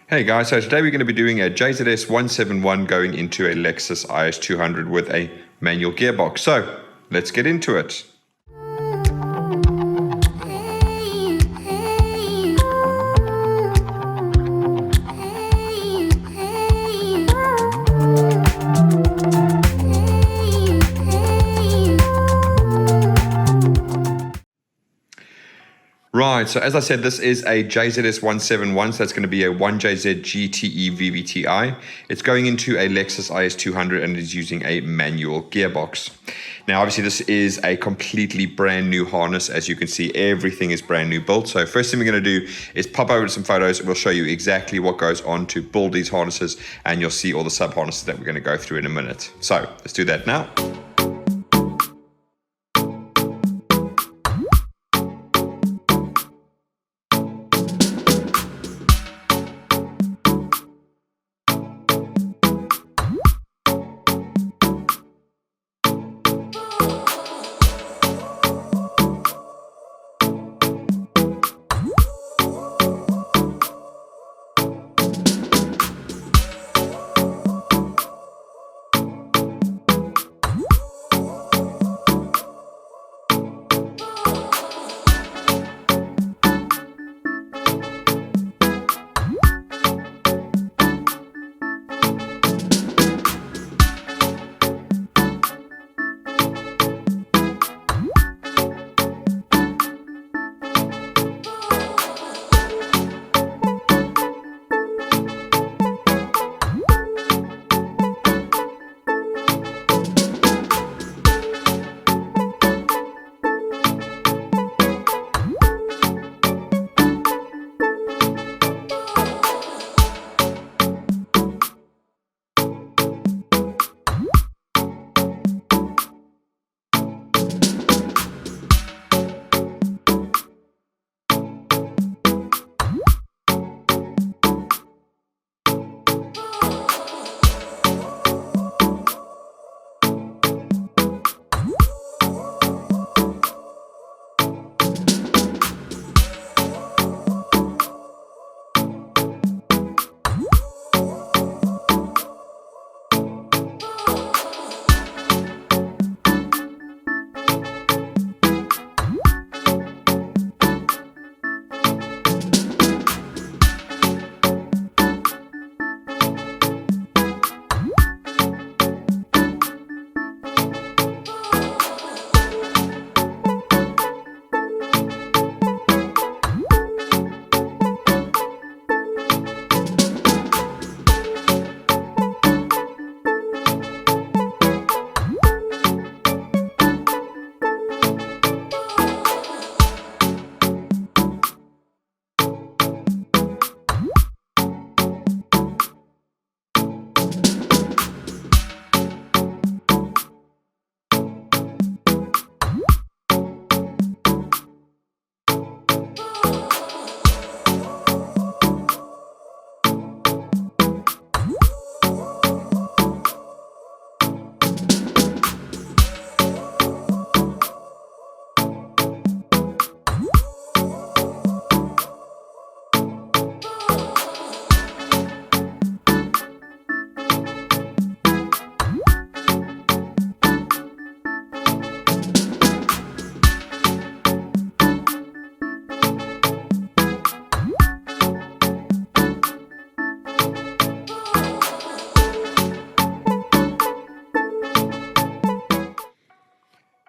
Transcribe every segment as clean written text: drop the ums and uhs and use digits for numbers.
Hey guys, so today we're going to be doing a JZS171 going into a Lexus IS200 with a manual gearbox. So let's get into it. Right, so as I said, this is a JZS171, so that's going to be a 1JZ-GTE VVT-i. It's going into a Lexus IS200 and it is using a manual gearbox. Now, obviously, this is a completely brand new harness. As you can see, everything is brand new built. So first thing we're going to do is pop over to some photos. We'll show you exactly what goes on to build these harnesses, and you'll see all the sub-harnesses that we're going to go through in a minute. So let's do that now.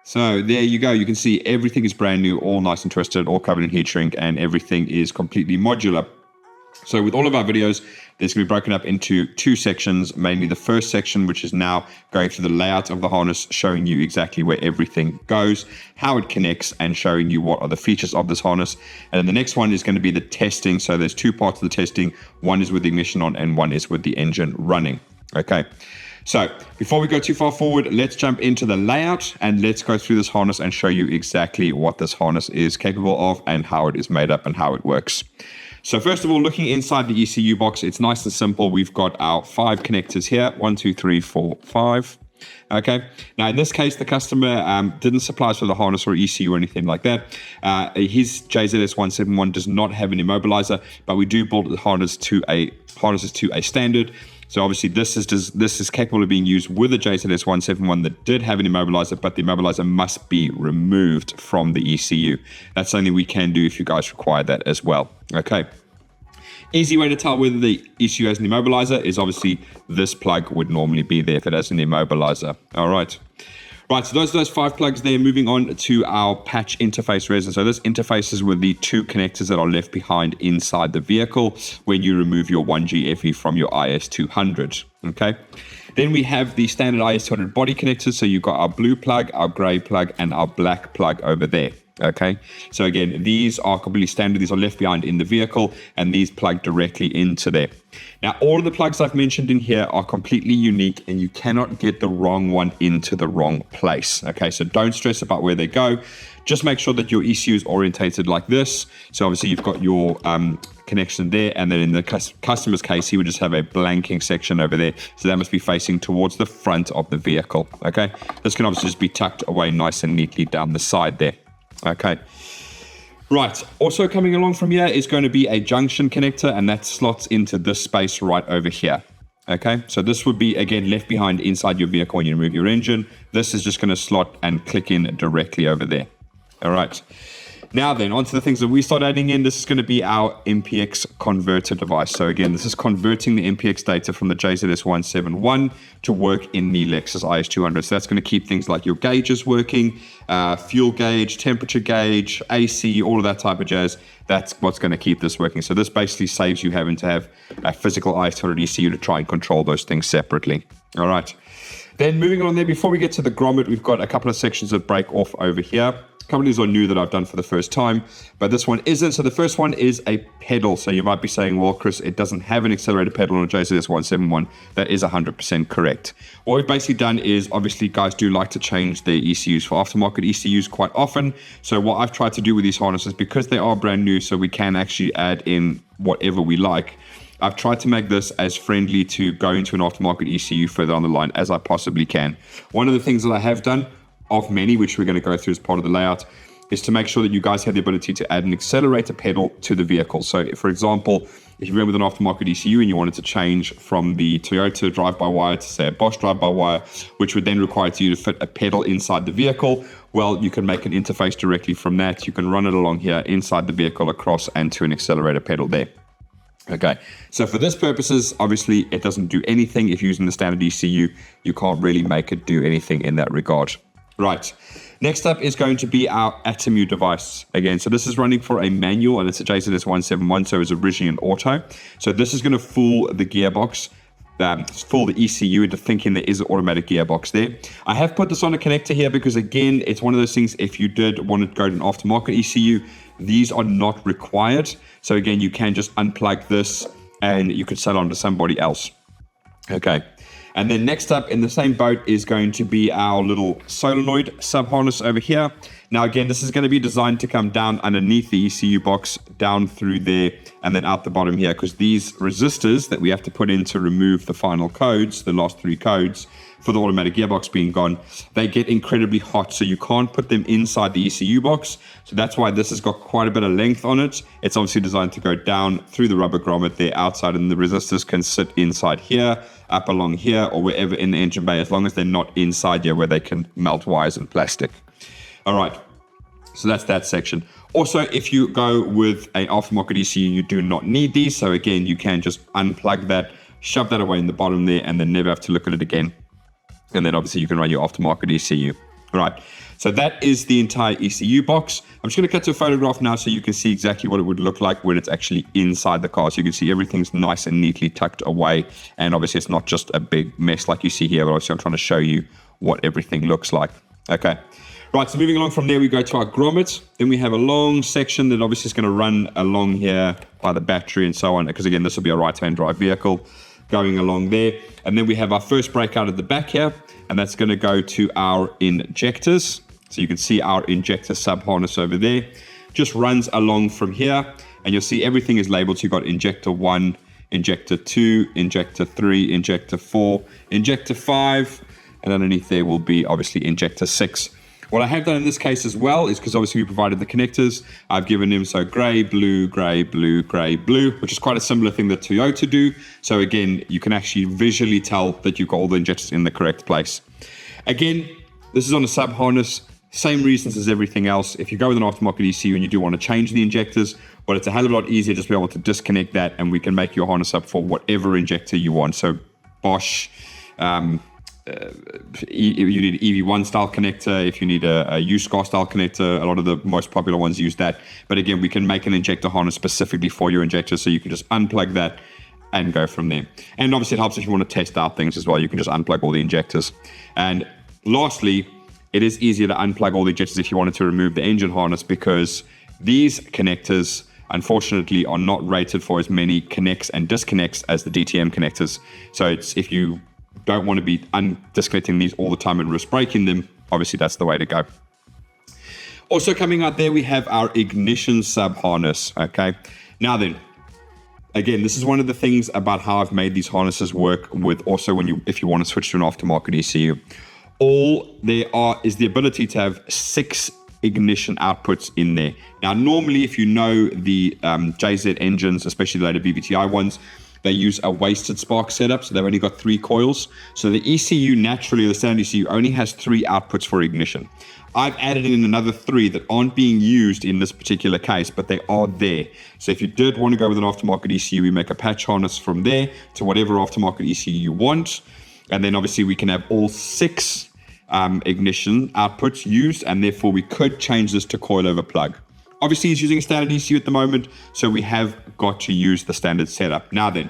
So there you go. You can see everything is brand new, all nice and twisted, all covered in heat shrink, and everything is completely modular. So with all of our videos, there's going to be broken up into two sections, mainly the first section, which is now going through the layout of the harness, showing you exactly where everything goes, how it connects, and showing you what are the features of this harness. And then the next one is going to be the testing. So there's two parts of the testing. One is with the ignition on and one is with the engine running. Okay. So before we go too far forward, let's jump into the layout and let's go through this harness and show you exactly what this harness is capable of and how it is made up and how it works. So first of all, looking inside the ECU box, it's nice and simple. We've got our 5 connectors here, 1, 2, 3, 4, 5. Okay. Now, in this case, the customer didn't supply us with a harness or ECU or anything like that. His JZS171 does not have an immobilizer, but we do build the harnesses to a standard. So obviously, this is capable of being used with a JZS171 that did have an immobilizer, but the immobilizer must be removed from the ECU. That's something we can do if you guys require that as well. Okay. Easy way to tell whether the ECU has an immobilizer is obviously this plug would normally be there if it has an immobilizer. All right. Right, so those 5 plugs there. Moving on to our patch interface resin. So this interfaces with the 2 connectors that are left behind inside the vehicle when you remove your 1G FE from your IS200. Okay. Then we have the standard IS200 body connectors. So you've got our blue plug, our gray plug, and our black plug over there. Okay, so again, these are completely standard. These are left behind in the vehicle, and these plug directly into there. Now, all of the plugs I've mentioned in here are completely unique, and you cannot get the wrong one into the wrong place. Okay, so don't stress about where they go. Just make sure that your ECU is orientated like this. So obviously you've got your connection there, and then in the customer's case, he would just have a blanking section over there. So that must be facing towards the front of the vehicle. Okay, this can obviously just be tucked away nice and neatly down the side there. Okay, right, also coming along from here is going to be a junction connector, and that slots into this space right over here. Okay, so this would be again left behind inside your vehicle when you remove your engine. This is just going to slot and click in directly over there. All right, now then onto the things that we start adding in. This is going to be our MPX converter device. So again, this is converting the MPX data from the JZS171 to work in the Lexus IS200. So that's going to keep things like your gauges working, fuel gauge, temperature gauge, AC, all of that type of jazz. That's what's going to keep this working. So this basically saves you having to have a physical IS200 ECU to try and control those things separately. All right. Then moving on there, before we get to the grommet, we've got a couple of sections that break off over here. A couple of these are new that I've done for the first time, but this one isn't. So the first one is a pedal. So you might be saying, well, Chris, it doesn't have an accelerator pedal on a JZS171. That is 100% correct. What we've basically done is, obviously, guys do like to change their ECUs for aftermarket ECUs quite often. So what I've tried to do with these harnesses, because they are brand new, so we can actually add in whatever we like, I've tried to make this as friendly to go into an aftermarket ECU further on the line as I possibly can. One of the things that I have done, of many, which we're going to go through as part of the layout, is to make sure that you guys have the ability to add an accelerator pedal to the vehicle. So for example, if you went with an aftermarket ECU and you wanted to change from the Toyota drive-by-wire to say a Bosch drive-by-wire, which would then require you to fit a pedal inside the vehicle, well, you can make an interface directly from that. You can run it along here inside the vehicle across and to an accelerator pedal there. Okay, so for this purposes, obviously it doesn't do anything. If you're using the standard ECU, you can't really make it do anything in that regard. Right, next up is going to be our Atomu device again. So this is running for a manual, and it's a JZS171, so it's originally an auto. So this is going to fool the gearbox, fool the ECU into thinking there is an automatic gearbox there. I have put this on a connector here because, again, it's one of those things, if you did want to go to an aftermarket ECU, these are not required. So again, you can just unplug this and you could sell on to somebody else. Okay. And then next up in the same boat is going to be our little solenoid sub-harness over here. Now, again, this is going to be designed to come down underneath the ECU box, down through there, and then out the bottom here, because these resistors that we have to put in to remove the final codes, the last 3 codes, for the automatic gearbox being gone, they get incredibly hot, so you can't put them inside the ECU box. So that's why this has got quite a bit of length on it. It's obviously designed to go down through the rubber grommet there outside, and the resistors can sit inside here, up along here, or wherever in the engine bay, as long as they're not inside here where they can melt wires and plastic. All right, so that's that section. Also, if you go with an aftermarket ECU, you do not need these. So again, you can just unplug that, shove that away in the bottom there, and then never have to look at it again. And then obviously you can run your aftermarket ECU. All right, so that is the entire ECU box. I'm just going to cut to a photograph now so you can see exactly what it would look like when it's actually inside the car. So you can see everything's nice and neatly tucked away. And obviously it's not just a big mess like you see here, but obviously I'm trying to show you what everything looks like. Okay. Right, so moving along from there, we go to our grommet. Then we have a long section that obviously is going to run along here by the battery and so on, because again, this will be a right-hand drive vehicle going along there. And then we have our first breakout at the back here, and that's going to go to our injectors. So you can see our injector sub-harness over there. Just runs along from here, and you'll see everything is labeled. So you've got injector 1, injector 2, injector 3, injector 4, injector 5, and underneath there will be obviously injector 6. What I have done in this case as well is because obviously we provided the connectors, I've given them so gray, blue, gray, blue, gray, blue, which is quite a similar thing that Toyota do. So again, you can actually visually tell that you've got all the injectors in the correct place. Again, this is on a sub harness, same reasons as everything else. If you go with an aftermarket ECU and you do want to change the injectors, well, it's a hell of a lot easier just to be able to disconnect that, and we can make your harness up for whatever injector you want. So Bosch, you need an EV1 style connector. If you need a U-Scar style connector, a lot of the most popular ones use that. But again, we can make an injector harness specifically for your injector, so you can just unplug that and go from there. And obviously it helps if you want to test out things as well. You can just unplug all the injectors. And lastly, it is easier to unplug all the injectors if you wanted to remove the engine harness, because these connectors unfortunately are not rated for as many connects and disconnects as the DTM connectors. So it's, if you don't want to be disconnecting these all the time and risk breaking them, obviously that's the way to go. Also coming out there, we have our ignition sub harness. Okay, now then, again, this is one of the things about how I've made these harnesses work with also if you want to switch to an aftermarket ECU. All there are is the ability to have 6 ignition outputs in there. Now, normally, if you know the JZ engines, especially the later VVT-i ones, they use a wasted spark setup, so they've only got 3 coils. So the ECU naturally, the standard ECU, only has 3 outputs for ignition. I've added in another 3 that aren't being used in this particular case, but they are there. So if you did want to go with an aftermarket ECU, we make a patch harness from there to whatever aftermarket ECU you want. And then obviously we can have all 6 ignition outputs used, and therefore we could change this to coilover plug. Obviously he's using a standard ECU at the moment, so we have got to use the standard setup. Now then,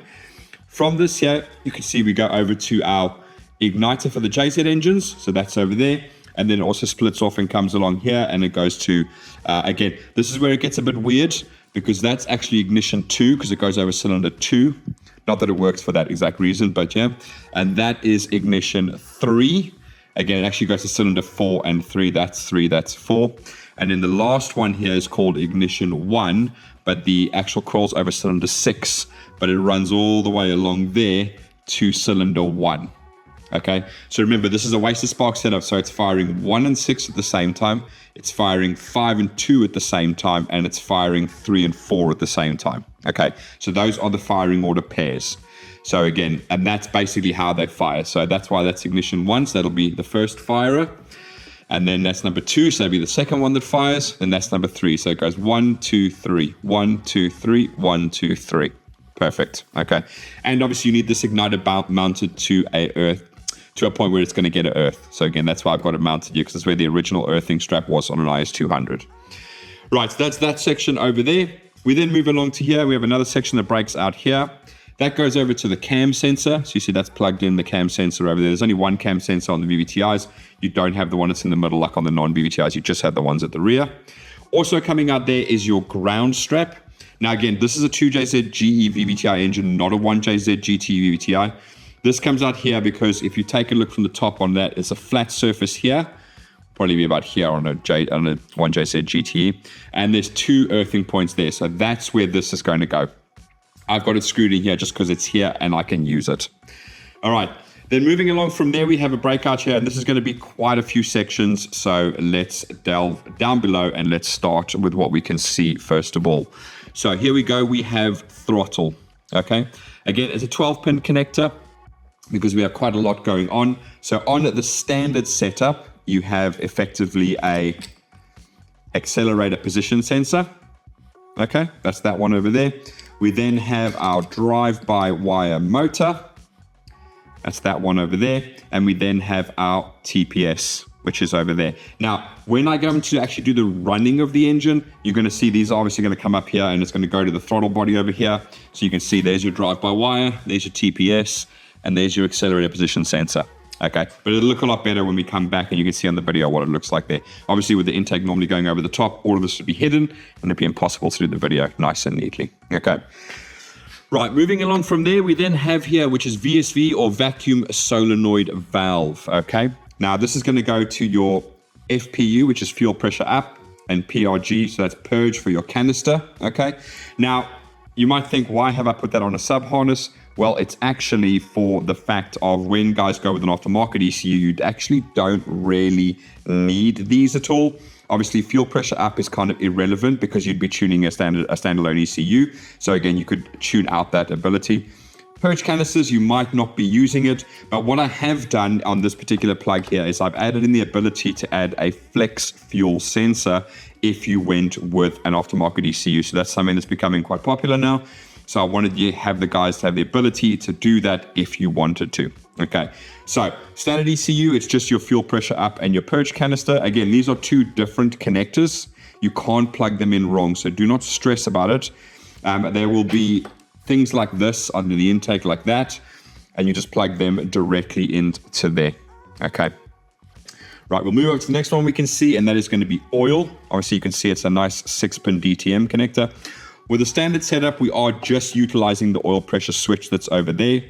from this here, you can see we go over to our igniter for the JZ engines, so that's over there, and then it also splits off and comes along here, and it goes to, again, this is where it gets a bit weird, because that's actually ignition 2, because it goes over cylinder 2. Not that it works for that exact reason, but yeah. And that is ignition 3. Again, it actually goes to cylinder 4 and 3. That's 3, that's 4. And then the last one here is called ignition 1, but the actual coil's over cylinder 6, but it runs all the way along there to cylinder 1. Okay, so remember, this is a wasted spark setup, so it's firing 1 and 6 at the same time, it's firing 5 and 2 at the same time, and it's firing 3 and 4 at the same time. Okay, so those are the firing order pairs. So again, and that's basically how they fire. So that's why that's ignition 1, so that'll be the first firer. And then that's number 2, so that'll be the second one that fires. And that's number 3, so it goes 1, 2, 3, 1, 2, 3, 1, 2, 3. Perfect. Okay. And obviously you need this igniter mounted to a point where it's going to get an earth. So again, that's why I've got it mounted here, because that's where the original earthing strap was on an IS200. Right, so that's that section over there. We then move along to here. We have another section that breaks out here. That goes over to the cam sensor. So you see that's plugged in, the cam sensor over there. There's only one cam sensor on the VVT-Is. You don't have the one that's in the middle like on the non-VVT-Is. You just have the ones at the rear. Also coming out there is your ground strap. Now again, this is a 2JZ-GTE VVT-i engine, not a 1JZ-GTE VVT-i. This comes out here because if you take a look from the top on that, it's a flat surface here. Probably be about here on a 1JZ-GTE. And there's 2 earthing points there. So that's where this is going to go. I've got it screwed in here just because it's here and I can use it. All right, then moving along from there, we have a breakout here, and this is going to be quite a few sections. So let's delve down below and let's start with what we can see first of all. So here we go, we have throttle, okay? Again, it's a 12-pin connector because we have quite a lot going on. So on the standard setup, you have effectively a accelerator position sensor, okay? That's that one over there. We then have our drive-by-wire motor. That's that one over there. And we then have our TPS, which is over there. Now, when I go into actually do the running of the engine, you're going to see these are obviously going to come up here, and it's going to go to the throttle body over here. So you can see there's your drive-by-wire, there's your TPS, and there's your accelerator position sensor. Okay, but it'll look a lot better when we come back and you can see on the video what it looks like there. Obviously with the intake normally going over the top, all of this would be hidden and it'd be impossible to do the video nice and neatly. Okay, right, moving along from there, we then have here, which is VSV or vacuum solenoid valve. Okay, now this is going to go to your FPU, which is fuel pressure up, and PRG, so that's purge for your canister. Okay, now You might think, why have I put that on a sub harness? Well, it's actually for the fact of when guys go with an aftermarket ECU, you actually don't really need these at all. Obviously, fuel pressure up is kind of irrelevant because you'd be tuning a standalone ECU. So again, you could tune out that ability. Purge canisters, you might not be using it, but what I have done on this particular plug here is I've added in the ability to add a flex fuel sensor if you went with an aftermarket ECU. So that's something that's becoming quite popular now. So I wanted you to have the guys to have the ability to do that if you wanted to. Okay, so standard ECU, it's just your fuel pressure up and your purge canister. Again, these are two different connectors. You can't plug them in wrong, so do not stress about it. There will be things like this under the intake like that, and you just plug them directly into there. Okay. Right, we'll move over to the next one we can see, and that is going to be oil. Obviously, you can see it's a nice 6-pin DTM connector. With the standard setup, we are just utilizing the oil pressure switch that's over there.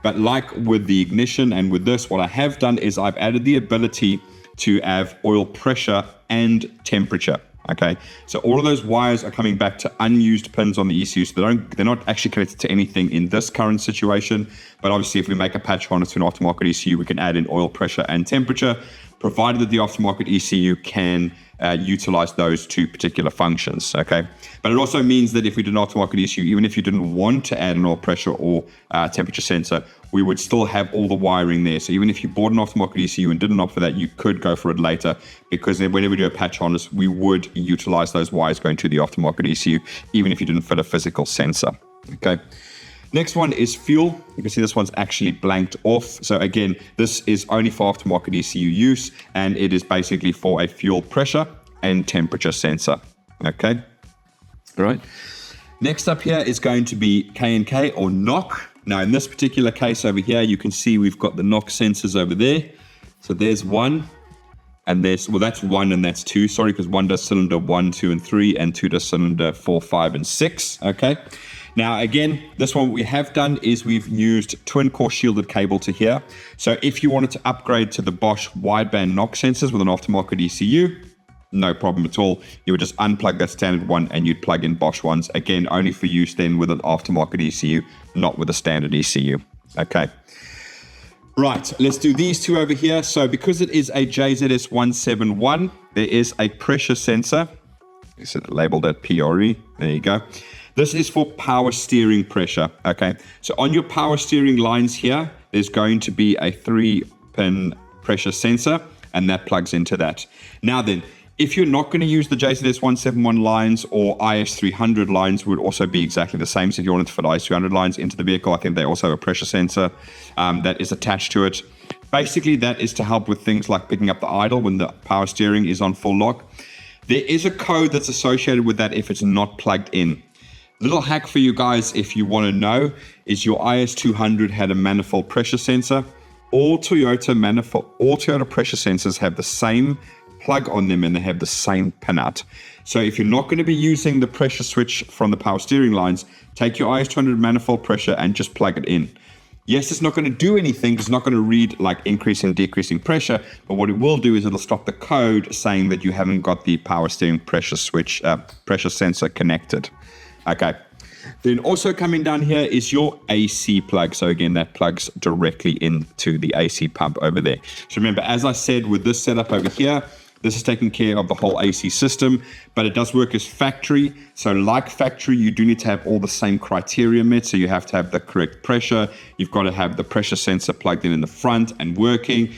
But like with the ignition and with this, what I have done is I've added the ability to have oil pressure and temperature. Okay, so all of those wires are coming back to unused pins on the ECU, so they're not actually connected to anything in this current situation. But obviously, if we make a patch harness to an aftermarket ECU, we can add in oil pressure and temperature, provided that the aftermarket ECU can utilize those two particular functions. Okay, but it also means that if we did an aftermarket ECU, even if you didn't want to add an oil pressure or temperature sensor, we would still have all the wiring there. So even if you bought an aftermarket ECU and didn't opt for that, you could go for it later, because then whenever we do a patch harness, we would utilize those wires going to the aftermarket ECU, even if you didn't fit a physical sensor. Okay. Next one is fuel. You can see this one's actually blanked off. So again, this is only for aftermarket ECU use, and it is basically for a fuel pressure and temperature sensor. Okay. All right. Next up here is going to be K&K or knock. Now in this particular case over here, you can see we've got the knock sensors over there. So there's one, and there's, well, that's one and that's two. Sorry, because one does cylinder 1, 2, and 3, and two does cylinder 4, 5, and 6. Okay. Now again, this one we have done is we've used twin core shielded cable to here. So if you wanted to upgrade to the Bosch wideband knock sensors with an aftermarket ECU, no problem at all. You would just unplug that standard one and you'd plug in Bosch ones. Again, only for use then with an aftermarket ECU, not with a standard ECU. Okay. Right, let's do these two over here. So because it is a JZS171, there is a pressure sensor. Is it labeled at PRE? There you go. This is for power steering pressure. Okay, so on your power steering lines here, there's going to be a 3-pin pressure sensor, and that plugs into that. Now then, if you're not going to use the JZS171 lines, or IS200 lines would also be exactly the same. So if you wanted to fit IS200 lines into the vehicle, I think they also have a pressure sensor that is attached to it. Basically, that is to help with things like picking up the idle when the power steering is on full lock. There is a code that's associated with that if it's not plugged in. Little hack for you guys, if you want to know, is your IS200 had a manifold pressure sensor. All Toyota pressure sensors have the same plug on them, and they have the same pinout. So if you're not going to be using the pressure switch from the power steering lines, take your IS200 manifold pressure and just plug it in. Yes, it's not going to do anything. It's not going to read like increasing and decreasing pressure, but what it will do is it'll stop the code saying that you haven't got the power steering pressure switch, pressure sensor connected. Okay. Then also coming down here is your AC plug. So again, that plugs directly into the AC pump over there. So remember, as I said, with this setup over here, this is taking care of the whole AC system, but it does work as factory. So like factory, you do need to have all the same criteria met. So you have to have the correct pressure. You've got to have the pressure sensor plugged in the front and working,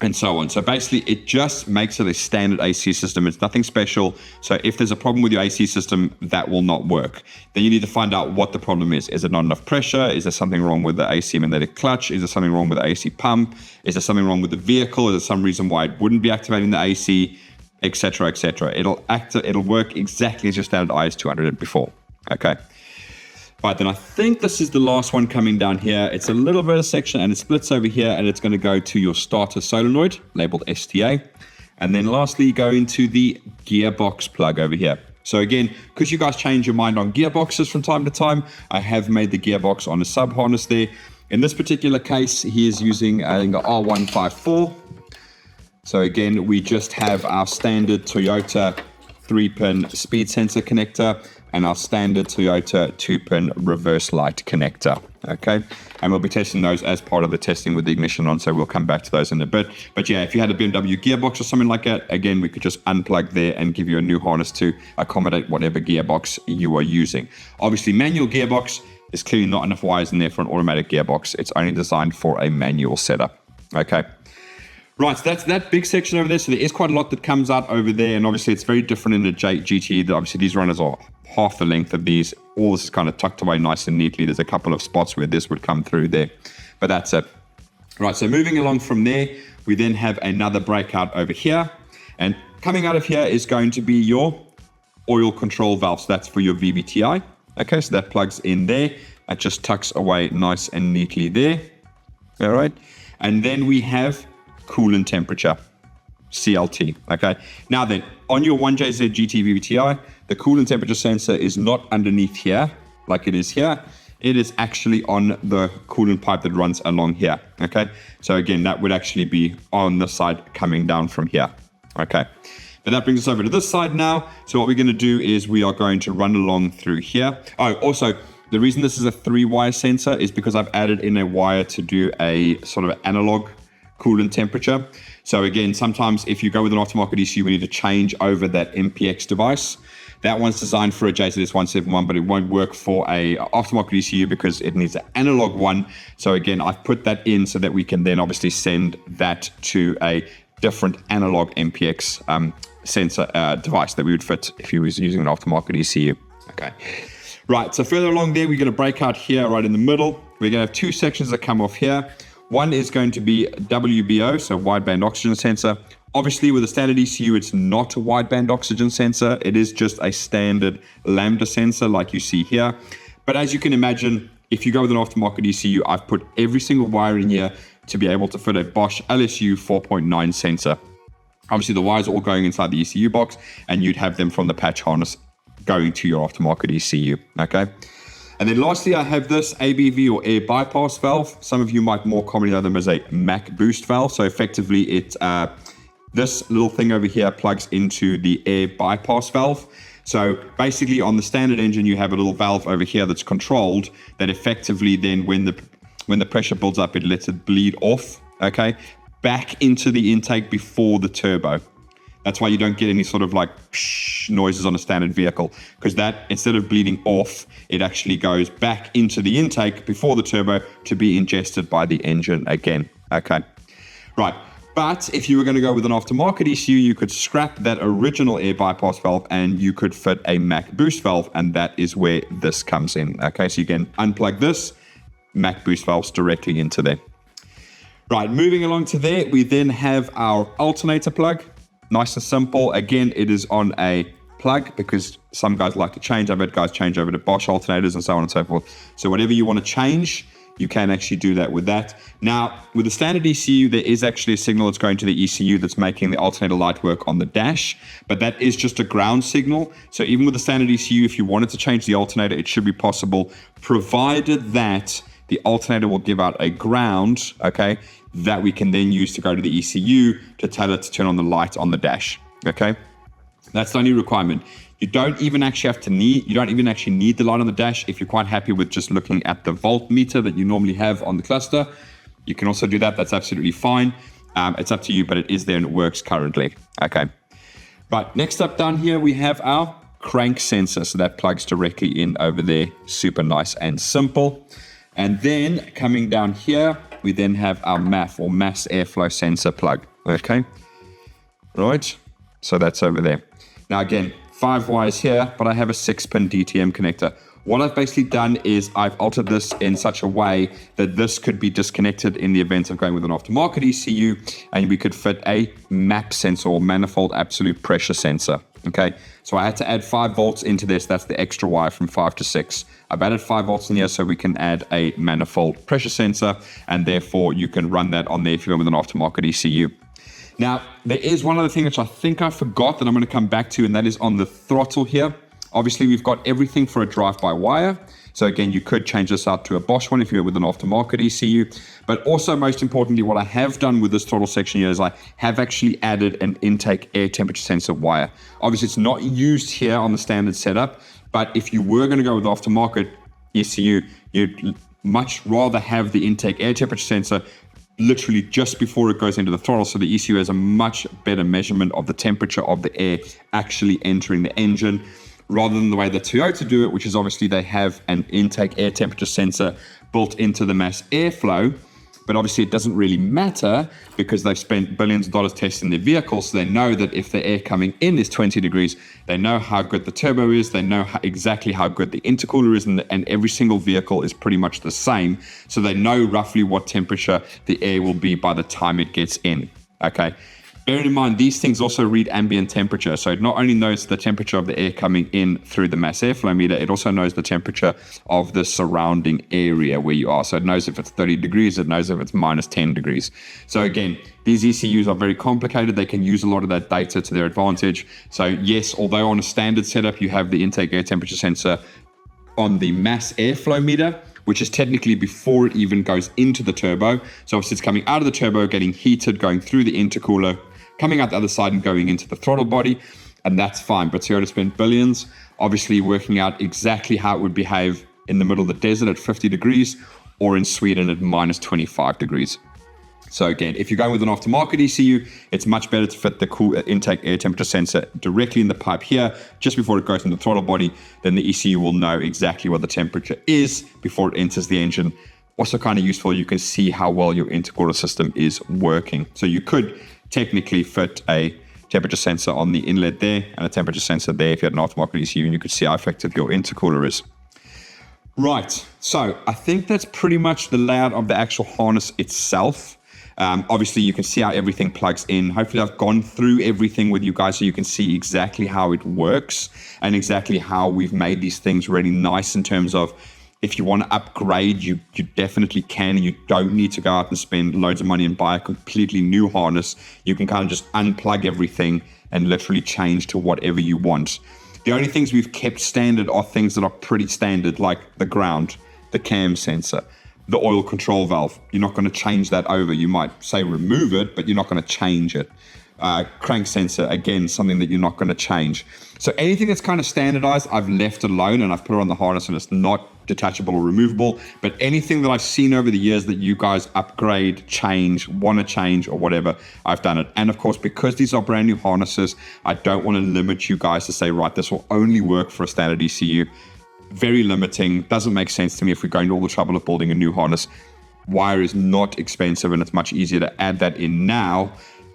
and so on. So basically, it just makes it a standard AC system. It's nothing special. So if there's a problem with your AC system, that will not work. Then you need to find out what the problem is. Is it not enough pressure? Is there something wrong with the AC magnetic clutch? Is there something wrong with the AC pump? Is there something wrong with the vehicle? Is there some reason why it wouldn't be activating the AC, etc., etc.? It'll work exactly as your standard IS200 did before. Okay. Right, then I think this is the last one coming down here. It's a little bit of section, and it splits over here, and it's going to go to your starter solenoid, labeled STA. And then lastly, go into the gearbox plug over here. So again, because you guys change your mind on gearboxes from time to time, I have made the gearbox on a sub harness there. In this particular case, he is using an R154. So again, we just have our standard Toyota 3-pin speed sensor connector. and our standard Toyota 2-pin reverse light connector. Okay, and we'll be testing those as part of the testing with the ignition on, so we'll come back to those in a bit. But yeah, if you had a BMW gearbox or something like that, again, we could just unplug there and give you a new harness to accommodate whatever gearbox you are using. Obviously, manual gearbox, there's clearly not enough wires in there for an automatic gearbox. It's only designed for a manual setup. Okay. Right, so that's that big section over there. So there is quite a lot that comes out over there, and obviously it's very different in the GTE. Obviously these runners are half the length of these. All this is kind of tucked away nice and neatly. There's a couple of spots where this would come through there, but that's it. Right, so moving along from there, we then have another breakout over here, and coming out of here is going to be your oil control valve. So that's for your VVT-i. Okay, so that plugs in there. It just tucks away nice and neatly there. All right, and then we have coolant temperature, CLT. Okay, now then, on your 1JZ-GTE VVT-i, the coolant temperature sensor is not underneath here like it is here. It is actually on the coolant pipe that runs along here. Okay, so again, that would actually be on the side coming down from here. Okay, but that brings us over to this side now. So what we're going to do is we are going to run along through here. Oh, also, the reason this is a 3-wire sensor is because I've added in a wire to do a sort of analog coolant temperature. So again, sometimes if you go with an aftermarket ECU, we need to change over that MPX device. That one's designed for a JZS171, but it won't work for a aftermarket ECU because it needs an analog one. So again, I've put that in so that we can then obviously send that to a different analog MPX sensor device that we would fit if you was using an aftermarket ECU. Okay. Right, so further along there, we're going to break out here right in the middle. We're going to have two sections that come off here. One is going to be WBO, so wideband oxygen sensor. Obviously, with a standard ECU, it's not a wideband oxygen sensor. It is just a standard Lambda sensor like you see here. But as you can imagine, if you go with an aftermarket ECU, I've put every single wire in here to be able to fit a Bosch LSU 4.9 sensor. Obviously, the wires are all going inside the ECU box, and you'd have them from the patch harness going to your aftermarket ECU, okay? And then lastly, I have this ABV or air bypass valve. Some of you might more commonly know them as a MAC boost valve. So effectively, it this little thing over here plugs into the air bypass valve. So basically on the standard engine, you have a little valve over here that's controlled that effectively then when the pressure builds up, it lets it bleed off, okay, back into the intake before the turbo. That's why you don't get any sort of like noises on a standard vehicle, because that, instead of bleeding off, it actually goes back into the intake before the turbo to be ingested by the engine again. Okay, right. But if you were going to go with an aftermarket ECU, you could scrap that original air bypass valve and you could fit a MAC boost valve, and that is where this comes in. Okay, so you can unplug this MAC boost valves directly into there. Right, moving along to there, we then have our alternator plug. Nice and simple. Again, it is on a plug because some guys like to change. I've had guys change over to Bosch alternators and so on and so forth. So whatever you want to change, you can actually do that with that. Now, with the standard ECU, there is actually a signal that's going to the ECU that's making the alternator light work on the dash, but that is just a ground signal. So even with the standard ECU, if you wanted to change the alternator, it should be possible, provided that the alternator will give out a ground, okay, that we can then use to go to the ECU to tell it to turn on the light on the dash. Okay, that's the only requirement. You don't even actually need the light on the dash. If you're quite happy with just looking at the voltmeter that you normally have on the cluster, you can also do that. That's absolutely fine. It's up to you, but it is there and it works currently. Okay, right. Next up down here we have our crank sensor, so that plugs directly in over there. Super nice and simple. And then coming down here, we then have our MAF or mass airflow sensor plug. Okay, right, so that's over there. Now again, 5 wires here, but I have a 6-pin DTM connector. What I've basically done is I've altered this in such a way that this could be disconnected in the event of going with an aftermarket ECU, and we could fit a MAP sensor or manifold absolute pressure sensor. Okay, so I had to add 5 volts into this. That's the extra wire from 5 to 6. I've added 5 volts in here so we can add a manifold pressure sensor, and therefore you can run that on there if you're going with an aftermarket ECU. Now, there is one other thing which I think I forgot that I'm going to come back to, and that is on the throttle here. Obviously, we've got everything for a drive-by-wire. So again, you could change this out to a Bosch one if you're with an aftermarket ECU. But also, most importantly, what I have done with this throttle section here is I have actually added an intake air temperature sensor wire. Obviously, it's not used here on the standard setup, But if you were going to go with aftermarket ECU, you'd much rather have the intake air temperature sensor literally just before it goes into the throttle, so the ECU has a much better measurement of the temperature of the air actually entering the engine, rather than the way that Toyota do it, which is obviously they have an intake air temperature sensor built into the mass airflow. But obviously it doesn't really matter because they've spent billions of dollars testing their vehicles. So they know that if the air coming in is 20 degrees, they know how good the turbo is. They know exactly how good the intercooler is. And every single vehicle is pretty much the same. So they know roughly what temperature the air will be by the time it gets in. Okay. Bearing in mind, these things also read ambient temperature. So it not only knows the temperature of the air coming in through the mass airflow meter, it also knows the temperature of the surrounding area where you are. So it knows if it's 30 degrees, it knows if it's minus 10 degrees. So again, these ECUs are very complicated. They can use a lot of that data to their advantage. So yes, although on a standard setup, you have the intake air temperature sensor on the mass airflow meter, which is technically before it even goes into the turbo. So obviously it's coming out of the turbo, getting heated, going through the intercooler, coming out the other side and going into the throttle body, and that's fine. But Toyota spent billions, obviously working out exactly how it would behave in the middle of the desert at 50 degrees or in Sweden at minus 25 degrees. So again, if you're going with an aftermarket ECU, it's much better to fit the intake air temperature sensor directly in the pipe here, just before it goes in the throttle body. Then the ECU will know exactly what the temperature is before it enters the engine. Also kind of useful, you can see how well your intercooler system is working. So you could technically fit a temperature sensor on the inlet there and a temperature sensor there if you had an aftermarket ECU, and you could see how effective your intercooler is. Right, so I think that's pretty much the layout of the actual harness itself. Obviously, you can see how everything plugs in. Hopefully, I've gone through everything with you guys so you can see exactly how it works and exactly how we've made these things really nice in terms of if you want to upgrade, you definitely can. You don't need to go out and spend loads of money and buy a completely new harness. You can kind of just unplug everything and literally change to whatever you want. The only things we've kept standard are things that are pretty standard, like the ground, the cam sensor, the oil control valve. You're not going to change that over. You might say remove it, but you're not going to change it. Crank sensor, again, something that you're not going to change. So anything that's kind of standardized, I've left alone and I've put it on the harness and it's not detachable or removable. But anything that I've seen over the years that you guys upgrade, change, want to change or whatever, I've done it. And of course, because these are brand new harnesses, I don't want to limit you guys to say, right, this will only work for a standard ECU. Very limiting. Doesn't make sense to me if we're going to all the trouble of building a new harness. Wire is not expensive and it's much easier to add that in now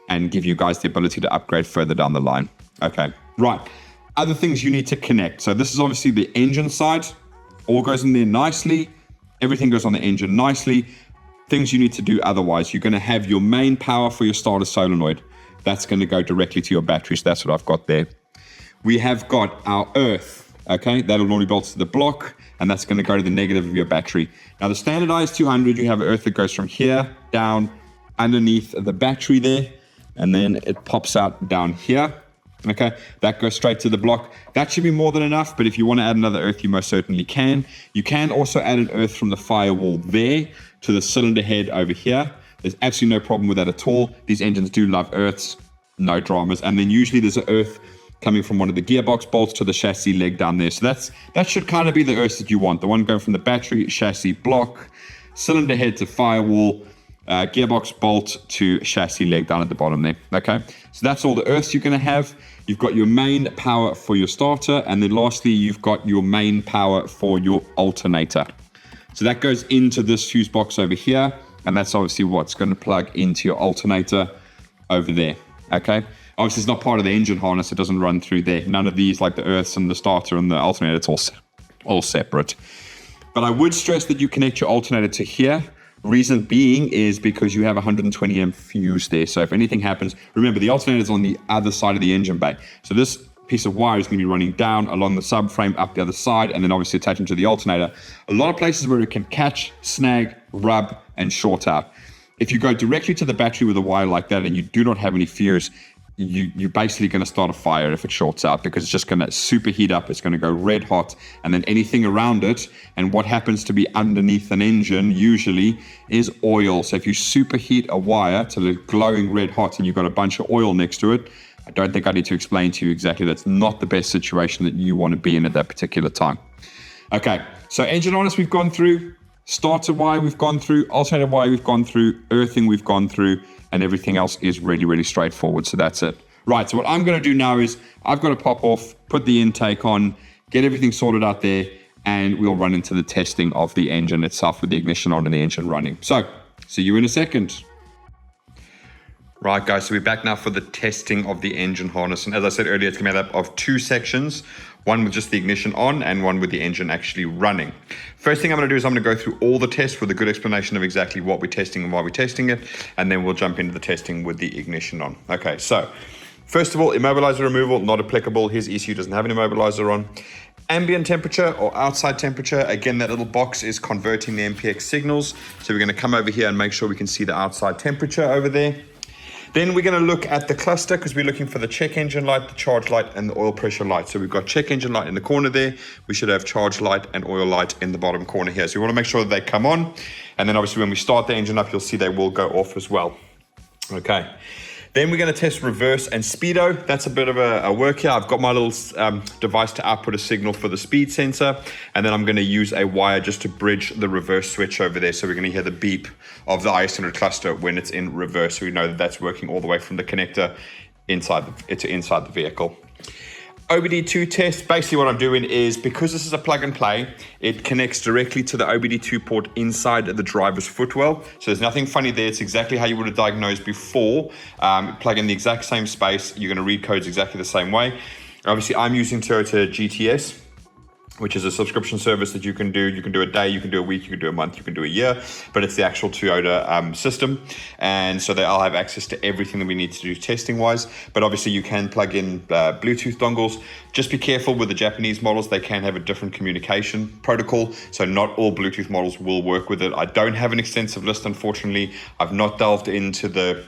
and give you guys the ability to upgrade further down the line. Okay, right. Other things you need to connect. So this is obviously the engine side. All goes in there nicely. Everything goes on the engine nicely. Things you need to do otherwise. You're going to have your main power for your starter solenoid. That's going to go directly to your battery. So that's what I've got there. We have got our earth. Okay, that'll normally bolt to the block, and that's going to go to the negative of your battery. Now the standard IS200, you have earth that goes from here down underneath the battery there, and then it pops out down here. Okay, that goes straight to the block. That should be more than enough, but if you want to add another earth, you most certainly can. You can also add an earth from the firewall there to the cylinder head over here. There's absolutely no problem with that at all. These engines do love earths, no dramas. And then usually there's an earth coming from one of the gearbox bolts to the chassis leg down there. So that should kind of be the earth that you want. The one going from the battery, chassis, block, cylinder head to firewall, gearbox bolt to chassis leg down at the bottom there. Okay, so that's all the earths you're going to have. You've got your main power for your starter, and then lastly you've got your main power for your alternator. So that goes into this fuse box over here, and that's obviously what's going to plug into your alternator over there. Okay, obviously it's not part of the engine harness, it doesn't run through there. None of these, like the earths and the starter and the alternator, it's all separate. But I would stress that you connect your alternator to here. Reason being is because you have a 120 amp fuse there. So if anything happens, remember the alternator is on the other side of the engine bay. So this piece of wire is going to be running down along the subframe up the other side and then obviously attaching to the alternator. A lot of places where it can catch, snag, rub, and short out. If you go directly to the battery with a wire like that and you do not have any fuse, you're basically going to start a fire if it shorts out, because it's just going to superheat up. It's going to go red hot, and then anything around it, and what happens to be underneath an engine usually is oil. So if you superheat a wire to the glowing red hot and you've got a bunch of oil next to it, I don't think I need to explain to you exactly that's not the best situation that you want to be in at that particular time. Okay, so engine harness we've gone through, starter wire we've gone through, alternator wire we've gone through, earthing we've gone through, and everything else is really, really straightforward. So that's it. Right, so what I'm going to do now is I've got to pop off, put the intake on, get everything sorted out there, and we'll run into the testing of the engine itself with the ignition on and the engine running. So, see you in a second. Right, guys, so we're back now for the testing of the engine harness. And as I said earlier, it's going to be made up of two sections, one with just the ignition on and one with the engine actually running. First thing I'm going to do is I'm going to go through all the tests with a good explanation of exactly what we're testing and why we're testing it, and then we'll jump into the testing with the ignition on. Okay, so first of all, immobilizer removal, not applicable. His ECU doesn't have an immobilizer on. Ambient temperature or outside temperature, again, that little box is converting the MPX signals. So we're going to come over here and make sure we can see the outside temperature over there. Then we're going to look at the cluster because we're looking for the check engine light, the charge light, and the oil pressure light. So we've got check engine light in the corner there. We should have charge light and oil light in the bottom corner here. So we want to make sure that they come on. And then obviously when we start the engine up, you'll see they will go off as well. Okay. Then we're going to test reverse and speedo. That's a bit of a work here. I've got my little device to output a signal for the speed sensor. And then I'm going to use a wire just to bridge the reverse switch over there. So we're going to hear the beep of the IS200 cluster when it's in reverse. So we know that that's working all the way from the connector inside the vehicle. OBD2 test, basically what I'm doing is, because this is a plug and play, it connects directly to the OBD2 port inside the driver's footwell. So there's nothing funny there. It's exactly how you would have diagnosed before. Plug in the exact same space. You're going to read codes exactly the same way. Obviously, I'm using Toyota GTS, which is a subscription service that you can do. You can do a day, you can do a week, you can do a month, you can do a year, but it's the actual Toyota system. And so I'll have access to everything that we need to do testing wise. But obviously you can plug in Bluetooth dongles. Just be careful with the Japanese models. They can have a different communication protocol. So not all Bluetooth models will work with it. I don't have an extensive list, unfortunately. I've not delved into the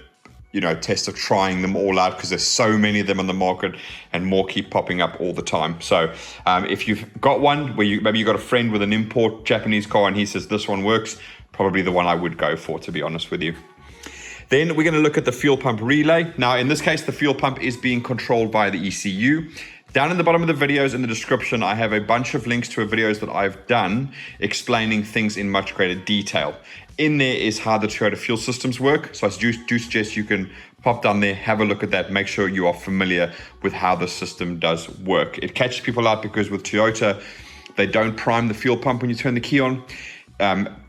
test of trying them all out because there's so many of them on the market and more keep popping up all the time. So if you've got one where maybe you got a friend with an import Japanese car and he says this one works, probably the one I would go for, to be honest with you. Then we're going to look at the fuel pump relay. Now, in this case, the fuel pump is being controlled by the ECU. Down in the bottom of the videos in the description, I have a bunch of links to videos that I've done explaining things in much greater detail. In there is how the Toyota fuel systems work. So I do suggest you can pop down there, have a look at that, make sure you are familiar with how the system does work. It catches people out because with Toyota, they don't prime the fuel pump when you turn the key on.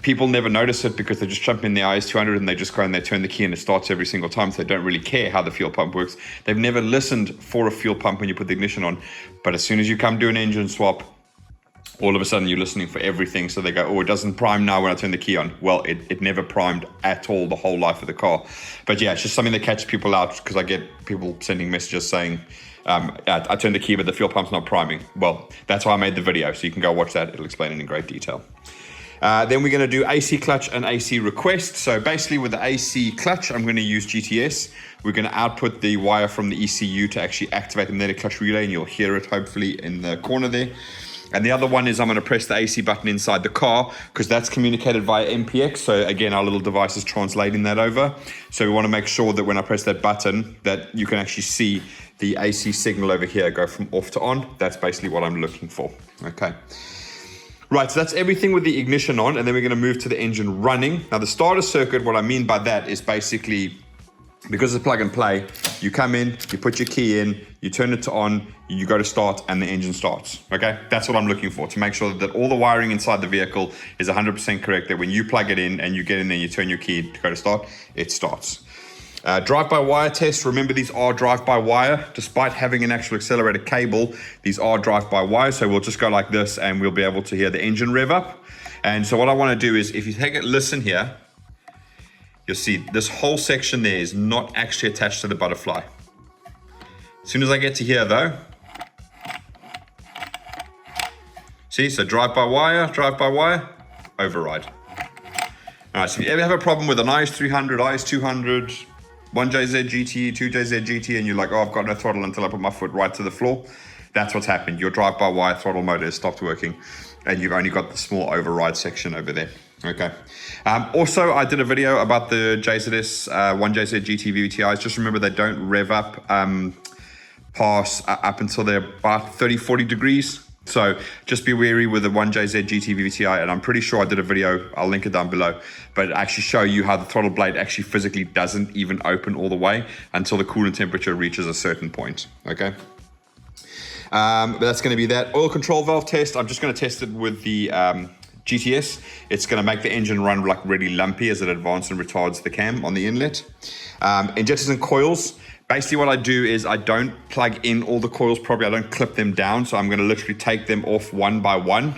People never notice it because they just jump in the IS200 and they just go and they turn the key and it starts every single time. So they don't really care how the fuel pump works. They've never listened for a fuel pump when you put the ignition on. But as soon as you come do an engine swap, all of a sudden you're listening for everything. So they go, oh, it doesn't prime now when I turn the key on. Well, it never primed at all the whole life of the car. But yeah, it's just something that catches people out because I get people sending messages saying, I turned the key, but the fuel pump's not priming. Well, that's why I made the video. So you can go watch that. It'll explain it in great detail. Then we're going to do AC clutch and AC request. So basically with the AC clutch, I'm going to use GTS. We're going to output the wire from the ECU to actually activate the magnetic clutch relay, and you'll hear it hopefully in the corner there. And the other one is I'm going to press the AC button inside the car because that's communicated via MPX. So again, our little device is translating that over. So we want to make sure that when I press that button that you can actually see the AC signal over here go from off to on. That's basically what I'm looking for. Okay. Right, so that's everything with the ignition on, and then we're going to move to the engine running. Now the starter circuit, what I mean by that is basically, because it's plug and play, you come in, you put your key in, you turn it to on, you go to start, and the engine starts. Okay, that's what I'm looking for, to make sure that all the wiring inside the vehicle is 100% correct, that when you plug it in and you get in there, you turn your key to go to start, it starts. Drive-by-wire test, remember these are drive-by-wire. Despite having an actual accelerator cable, these are drive-by-wire, so we'll just go like this and we'll be able to hear the engine rev up. And so what I want to do is, if you take a listen here, you'll see this whole section there is not actually attached to the butterfly. As soon as I get to here though, see, so drive-by-wire, override. All right, so if you ever have a problem with an IS300, IS200, 1JZ-GTE, 2JZ-GTE, and you're like, oh, I've got no throttle until I put my foot right to the floor, that's what's happened. Your drive-by-wire throttle motor has stopped working, and you've only got the small override section over there. Okay. Also, I did a video about the JZS 1JZ-GTE VVT-is. Just remember they don't rev up pass up until they're about 30-40 degrees. So just be wary with the 1JZ-GTE VVT-i, and I'm pretty sure I did a video, I'll link it down below, but actually show you how the throttle blade actually physically doesn't even open all the way until the coolant temperature reaches a certain point, okay? But that's going to be that. Oil control valve test, I'm just going to test it with the GTS. It's going to make the engine run like really lumpy as it advances and retards the cam on the inlet. Injectors and coils. Basically what I do is I don't plug in all the coils properly. I don't clip them down. So I'm going to literally take them off one by one.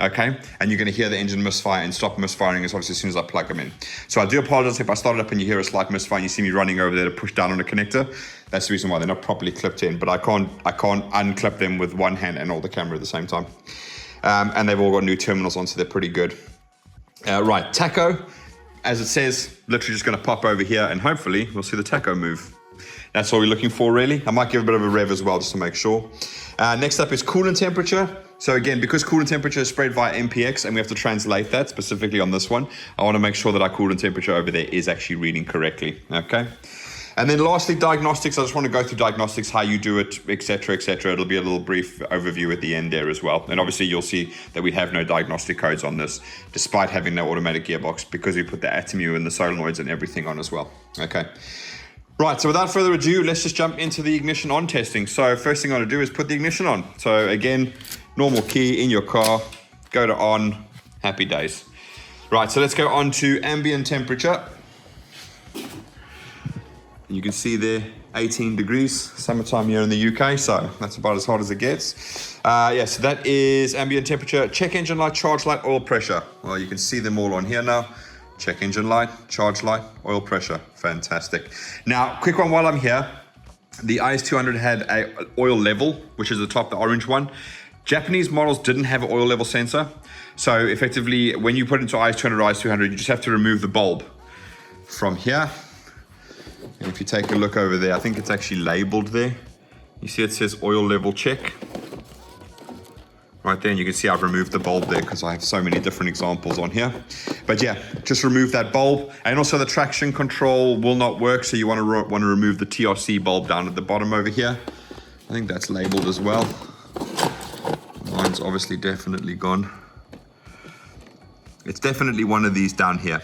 Okay. And you're going to hear the engine misfire and stop misfiring as obviously as soon as I plug them in. So I do apologize if I start it up and you hear a slight misfire and you see me running over there to push down on a connector. That's the reason why they're not properly clipped in, but I can't unclip them with one hand and hold the camera at the same time. And they've all got new terminals on, so they're pretty good. Right. Tacho, as it says, literally just going to pop over here and hopefully we'll see the tacho move. That's all we're looking for, really. I might give a bit of a rev as well, just to make sure. Next up is coolant temperature. So again, because coolant temperature is spread via MPX and we have to translate that specifically on this one, I want to make sure that our coolant temperature over there is actually reading correctly, okay? And then lastly, diagnostics. I just want to go through diagnostics, how you do it, etc., etc. It'll be a little brief overview at the end there as well. And obviously you'll see that we have no diagnostic codes on this, despite having no automatic gearbox, because we put the Atomu and the solenoids and everything on as well, okay? Right, so without further ado, let's just jump into the ignition on testing. So first thing I want to do is put the ignition on. So again, normal key in your car, go to on, happy days. Right, so let's go on to ambient temperature. And you can see there, 18 degrees, summertime here in the UK, so that's about as hot as it gets. Yeah, so that is ambient temperature. Check engine light, charge light, oil pressure. Well, you can see them all on here now. Check engine light, charge light, oil pressure. Fantastic. Now, quick one while I'm here. The IS200 had an oil level, which is the top, the orange one. Japanese models didn't have an oil level sensor. So effectively, when you put it into IS200 or IS200, you just have to remove the bulb from here. And if you take a look over there, I think it's actually labeled there. You see it says oil level check. Right there, and you can see I've removed the bulb there because I have so many different examples on here. But yeah, just remove that bulb. And also the traction control will not work, so you want to remove the TRC bulb down at the bottom over here. I think that's labeled as well. Mine's obviously definitely gone. It's definitely one of these down here,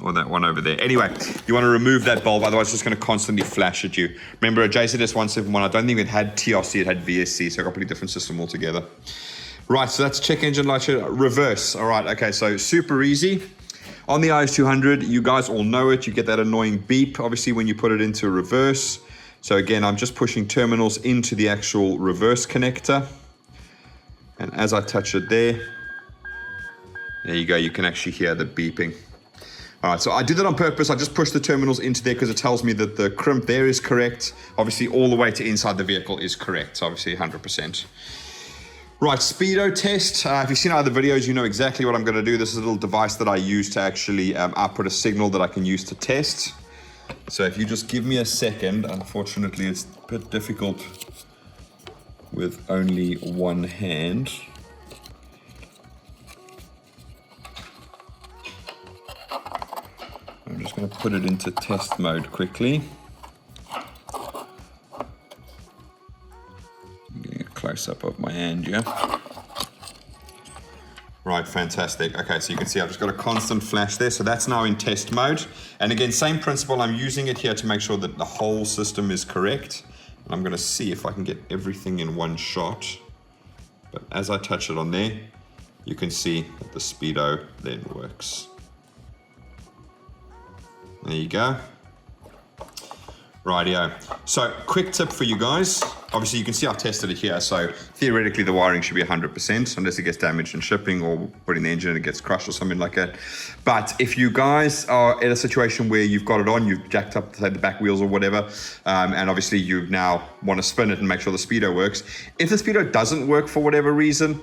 or that one over there. Anyway, you want to remove that bulb, otherwise it's just going to constantly flash at you. Remember, a JZS171, I don't think it had TRC, it had VSC, so a completely different system altogether. Right, so that's check engine light, reverse. All right, okay, so super easy. On the IS200, you guys all know it. You get that annoying beep, obviously, when you put it into reverse. So again, I'm just pushing terminals into the actual reverse connector. And as I touch it there you go, you can actually hear the beeping. All right, so I did that on purpose. I just pushed the terminals into there because it tells me that the crimp there is correct. Obviously, all the way to inside the vehicle is correct. So obviously, 100%. Right, speedo test. If you've seen other videos, you know exactly what I'm going to do. This is a little device that I use to actually output a signal that I can use to test. So if you just give me a second, unfortunately, it's a bit difficult with only one hand. I'm just going to put it into test mode quickly. Close up of my hand, yeah. Right, fantastic. Okay, so you can see I've just got a constant flash there. So that's now in test mode. And again, same principle. I'm using it here to make sure that the whole system is correct. And I'm going to see if I can get everything in one shot. But as I touch it on there, you can see that the speedo then works. There you go. Rightio. So quick tip for you guys. Obviously you can see I've tested it here. So theoretically the wiring should be 100% unless it gets damaged in shipping or putting the engine and it gets crushed or something like that. But if you guys are in a situation where you've got it on, you've jacked up say, the back wheels or whatever, and obviously you now want to spin it and make sure the speedo works. If the speedo doesn't work for whatever reason,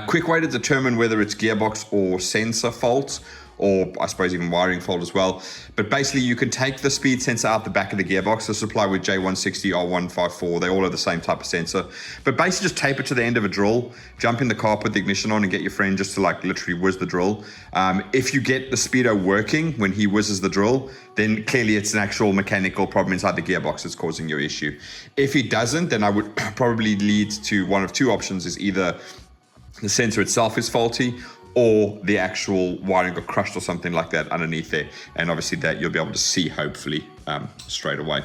quick way to determine whether it's gearbox or sensor fault or I suppose even wiring fault as well. But basically you can take the speed sensor out the back of the gearbox. The supply with J160, R154, they all have the same type of sensor. But basically just tape it to the end of a drill, jump in the car, put the ignition on, and get your friend just to like literally whiz the drill. If you get the speedo working when he whizzes the drill, then clearly it's an actual mechanical problem inside the gearbox that's causing your issue. If he doesn't, then I would probably lead to one of two options: is either the sensor itself is faulty, or the actual wiring got crushed or something like that underneath there. And obviously that you'll be able to see, hopefully, straight away.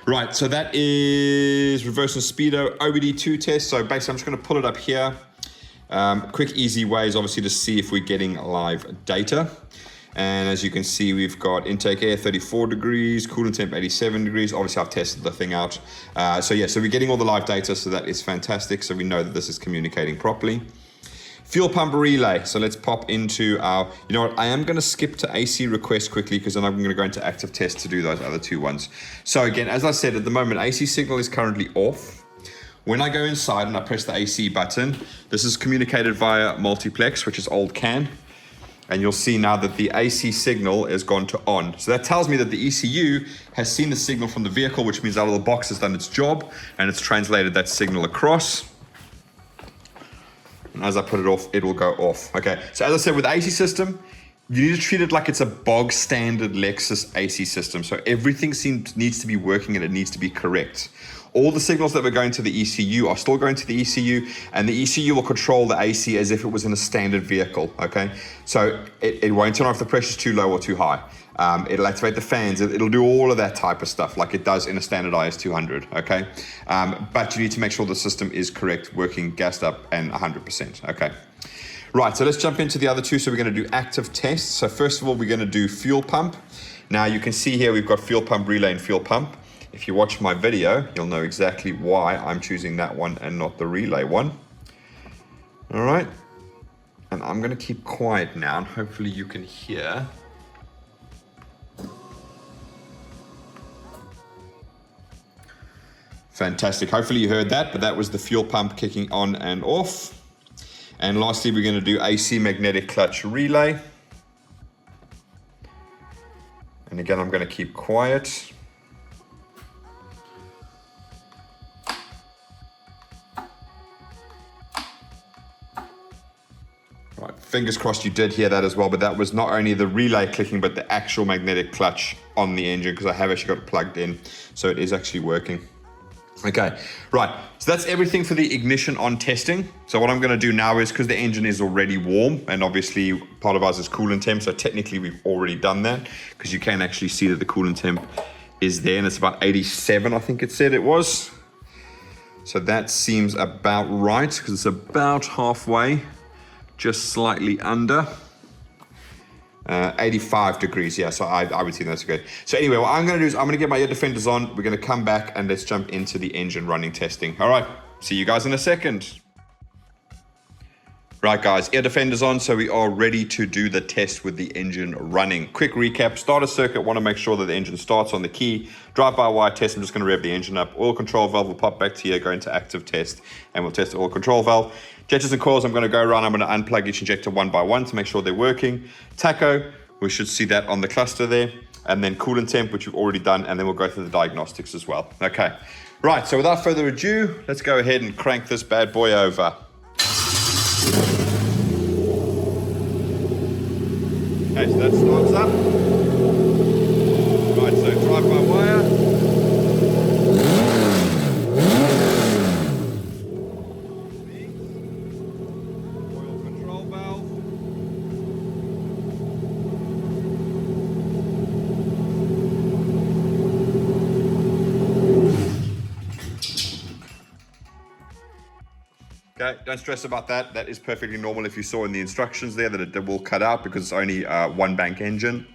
Right, so that is reverse and speedo OBD2 test. So basically I'm just gonna pull it up here. Quick, easy ways, obviously, to see if we're getting live data. And as you can see, we've got intake air 34 degrees, coolant temp 87 degrees. Obviously, I've tested the thing out. So we're getting all the live data, so that is fantastic. So we know that this is communicating properly. Fuel pump relay. So let's pop into our, you know what, I am gonna skip to AC request quickly because then I'm gonna go into active test to do those other two ones. So again, as I said, at the moment, AC signal is currently off. When I go inside and I press the AC button, this is communicated via multiplex, which is old CAN. And you'll see now that the AC signal has gone to on. So that tells me that the ECU has seen the signal from the vehicle, which means that little box has done its job and it's translated that signal across. And as I put it off, it will go off. Okay, so as I said, with the AC system, you need to treat it like it's a bog standard Lexus AC system. So everything needs to be working and it needs to be correct. All the signals that were going to the ECU are still going to the ECU, and the ECU will control the AC as if it was in a standard vehicle, okay? So it won't turn off the pressure's too low or too high. It'll activate the fans. It'll do all of that type of stuff like it does in a standard IS200, okay? But you need to make sure the system is correct, working, gassed up, and 100%, okay? Right, so let's jump into the other two. So we're gonna do active tests. So first of all, we're gonna do fuel pump. Now you can see here, we've got fuel pump relay and fuel pump. If you watch my video, you'll know exactly why I'm choosing that one and not the relay one. All right, and I'm gonna keep quiet now and hopefully you can hear. Fantastic, hopefully you heard that, but that was the fuel pump kicking on and off. And lastly, we're gonna do AC magnetic clutch relay. And again, I'm gonna keep quiet. Right, fingers crossed you did hear that as well, but that was not only the relay clicking, but the actual magnetic clutch on the engine, because I have actually got it plugged in, so it is actually working. Okay, right, so that's everything for the ignition on testing. So what I'm gonna do now is, because the engine is already warm, and obviously part of ours is coolant temp, so technically we've already done that, because you can actually see that the coolant temp is there, and it's about 87, I think it said it was. So that seems about right, because it's about halfway. Just slightly under 85 degrees. Yeah, so I would think that's good. So anyway, what I'm going to do is I'm going to get my air defenders on. We're going to come back and let's jump into the engine running testing. All right, see you guys in a second. Right guys, air defenders on, so we are ready to do the test with the engine running. Quick recap, starter circuit, want to make sure that the engine starts on the key. Drive-by-wire test, I'm just going to rev the engine up. Oil control valve will pop back to here, go into active test, and we'll test the oil control valve. Jetches and coils, I'm going to go around, I'm going to unplug each injector one by one to make sure they're working. Tacho, we should see that on the cluster there. And then coolant temp, which we've already done, and then we'll go through the diagnostics as well. Okay, right, so without further ado, let's go ahead and crank this bad boy over. Okay, so that starts up. Right, so drive by wire. Oil control valve. Okay, don't stress about that. That is perfectly normal. If you saw in the instructions there that it will cut out because it's only one bank engine.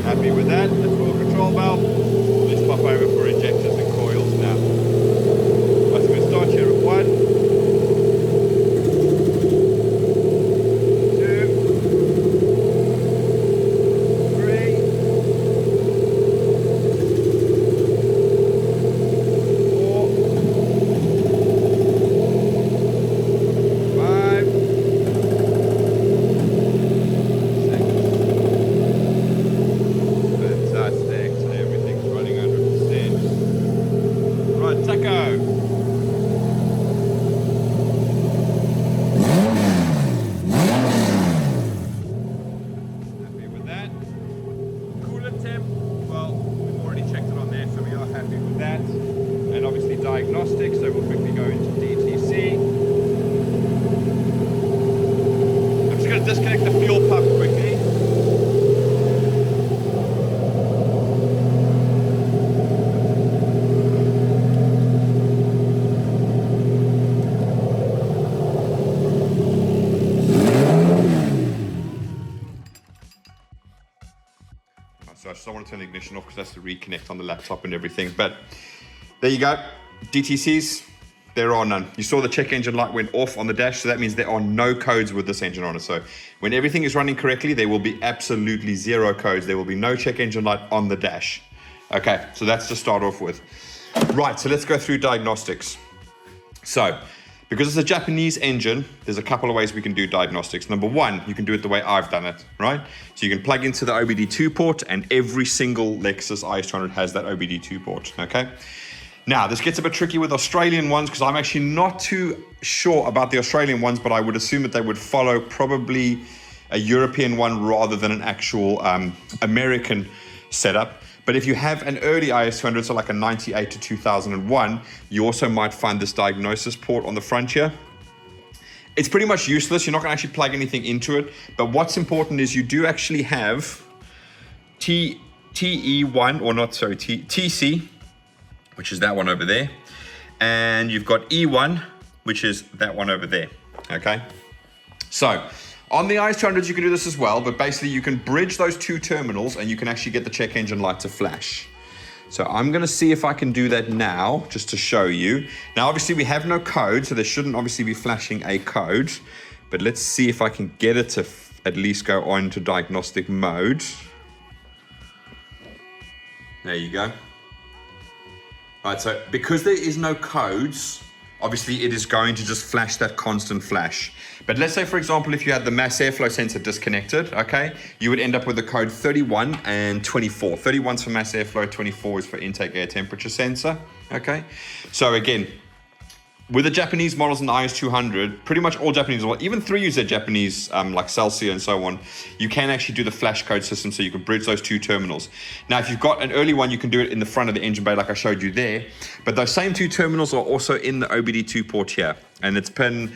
Happy with that. That's oil control valve. Let's pop over for injectors and coils now. Right, so we're going to start here at 1, 2, 3. Five, So I just don't want to turn the ignition off because that's the reconnect on the laptop and everything. But there you go. DTCs, there are none. You saw the check engine light went off on the dash, so that means there are no codes with this engine on it. So when everything is running correctly, there will be absolutely zero codes. There will be no check engine light on the dash. Okay, so that's to start off with. Right, so let's go through diagnostics. So, because it's a Japanese engine, there's a couple of ways we can do diagnostics. Number one, you can do it the way I've done it, right? So you can plug into the OBD2 port, and every single Lexus IS200 has that OBD2 port, okay? Now, this gets a bit tricky with Australian ones because I'm actually not too sure about the Australian ones, but I would assume that they would follow probably a European one rather than an actual American setup. But if you have an early IS200, so like a 98 to 2001, you also might find this diagnosis port on the front here. It's pretty much useless. You're not going to actually plug anything into it. But what's important is you do actually have TE1, or not, sorry, TC, which is that one over there. And you've got E1, which is that one over there, okay? So on the IS200s, you can do this as well, but basically you can bridge those two terminals and you can actually get the check engine light to flash. So I'm gonna see if I can do that now, just to show you. Now, obviously we have no code, so there shouldn't obviously be flashing a code, but let's see if I can get it to at least go on to diagnostic mode. There you go. All right, so because there is no codes, obviously it is going to just flash that constant flash. But let's say, for example, if you had the mass airflow sensor disconnected, okay, you would end up with the code 31 and 24. 31 is for mass airflow, 24 is for intake air temperature sensor, okay? So again, with the Japanese models in the IS200, pretty much all Japanese, well, even 3UZ Japanese, like Celsius and so on, you can actually do the flash code system, so you can bridge those two terminals. Now, if you've got an early one, you can do it in the front of the engine bay like I showed you there, but those same two terminals are also in the OBD2 port here, and it's pin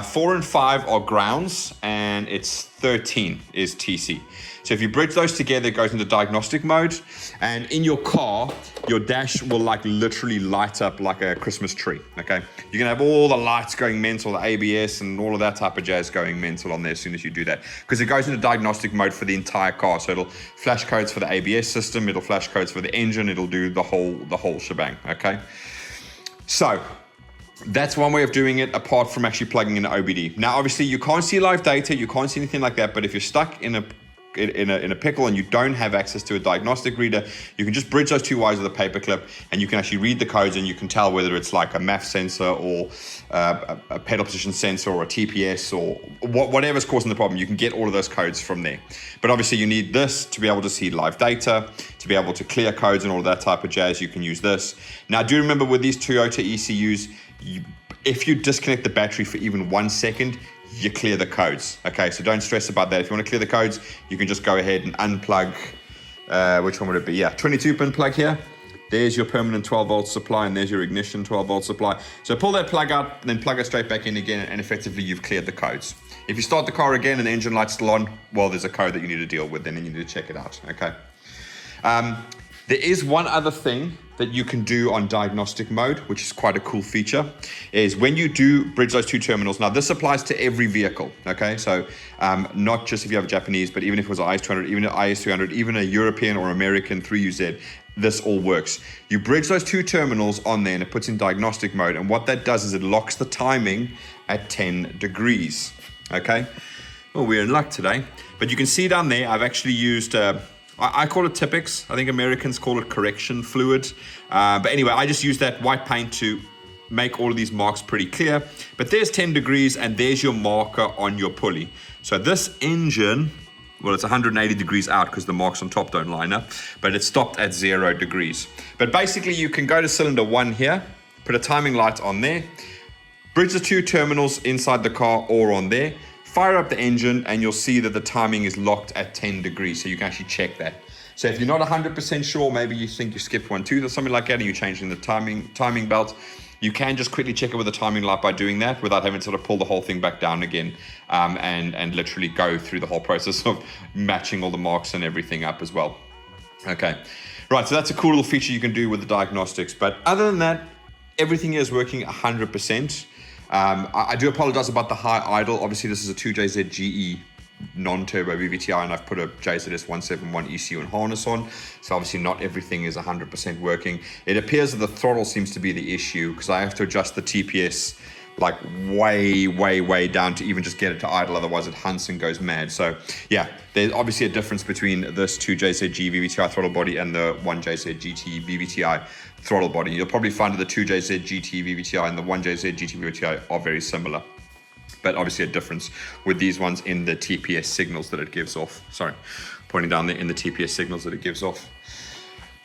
4 and 5 are grounds, and it's 13 is TC. So if you bridge those together, it goes into diagnostic mode, and in your car, your dash will like literally light up like a Christmas tree, okay? You're gonna have all the lights going mental, the ABS and all of that type of jazz going mental on there as soon as you do that, because it goes into diagnostic mode for the entire car. So it'll flash codes for the ABS system, it'll flash codes for the engine, it'll do the whole shebang, okay? So that's one way of doing it, apart from actually plugging in an OBD. Now, obviously, you can't see live data, you can't see anything like that, but if you're stuck in a pickle and you don't have access to a diagnostic reader, you can just bridge those two wires with a paper clip, and you can actually read the codes, and you can tell whether it's like a MAF sensor or a pedal position sensor or a TPS or whatever's causing the problem. You can get all of those codes from there. But obviously you need this to be able to see live data, to be able to clear codes and all of that type of jazz. You can use this. Now, do remember with these Toyota ECUs, if you disconnect the battery for even 1 second, you clear the codes. Okay, so don't stress about that. If you want to clear the codes, you can just go ahead and unplug, which one would it be? Yeah, 22 pin plug here. There's your permanent 12 volt supply, and there's your ignition 12 volt supply. So pull that plug out, then plug it straight back in again, and effectively you've cleared the codes. If you start the car again and the engine light's still on, well, there's a code that you need to deal with, then you need to check it out, okay? There is one other thing that you can do on diagnostic mode, which is quite a cool feature, is when you do bridge those two terminals. Now, this applies to every vehicle, okay? So not just if you have a Japanese, but even if it was an IS200, even an IS200, even a European or American 3UZ, this all works. You bridge those two terminals on there, and it puts in diagnostic mode. And what that does is it locks the timing at 10 degrees, okay? Well, we're in luck today. But you can see down there, I've actually used... I call it Tipex. I think Americans call it correction fluid. But anyway, I just use that white paint to make all of these marks pretty clear. But there's 10 degrees, and there's your marker on your pulley. So this engine, well, it's 180 degrees out because the marks on top don't line up, but it's stopped at 0 degrees. But basically, you can go to cylinder 1 here, put a timing light on there, bridge the two terminals inside the car or on there, fire up the engine, and you'll see that the timing is locked at 10 degrees, so you can actually check that. So if you're not 100% sure, maybe you think you skipped 1 tooth or something like that, and you're changing the timing belt, you can just quickly check it with a timing light by doing that without having to sort of pull the whole thing back down again, and literally go through the whole process of matching all the marks and everything up as well. Okay, right, so that's a cool little feature you can do with the diagnostics. But other than that, everything is working 100%. I do apologize about the high idle. Obviously, this is a 2JZ-GTE non-turbo VVT-i, and I've put a JZS171 ECU and harness on, so obviously not everything is 100% working. It appears that the throttle seems to be the issue, because I have to adjust the TPS like way down to even just get it to idle, otherwise it hunts and goes mad. So yeah, there's obviously a difference between this 2JZ-G VVT-i throttle body and the 1JZ-GTE VVT-i throttle body. You'll probably find that the 2JZ-GTE VVT-i and the 1JZ-GTE VVT-i are very similar, but obviously a difference with these ones in the TPS signals that it gives off. Sorry, pointing down there, in the TPS signals that it gives off.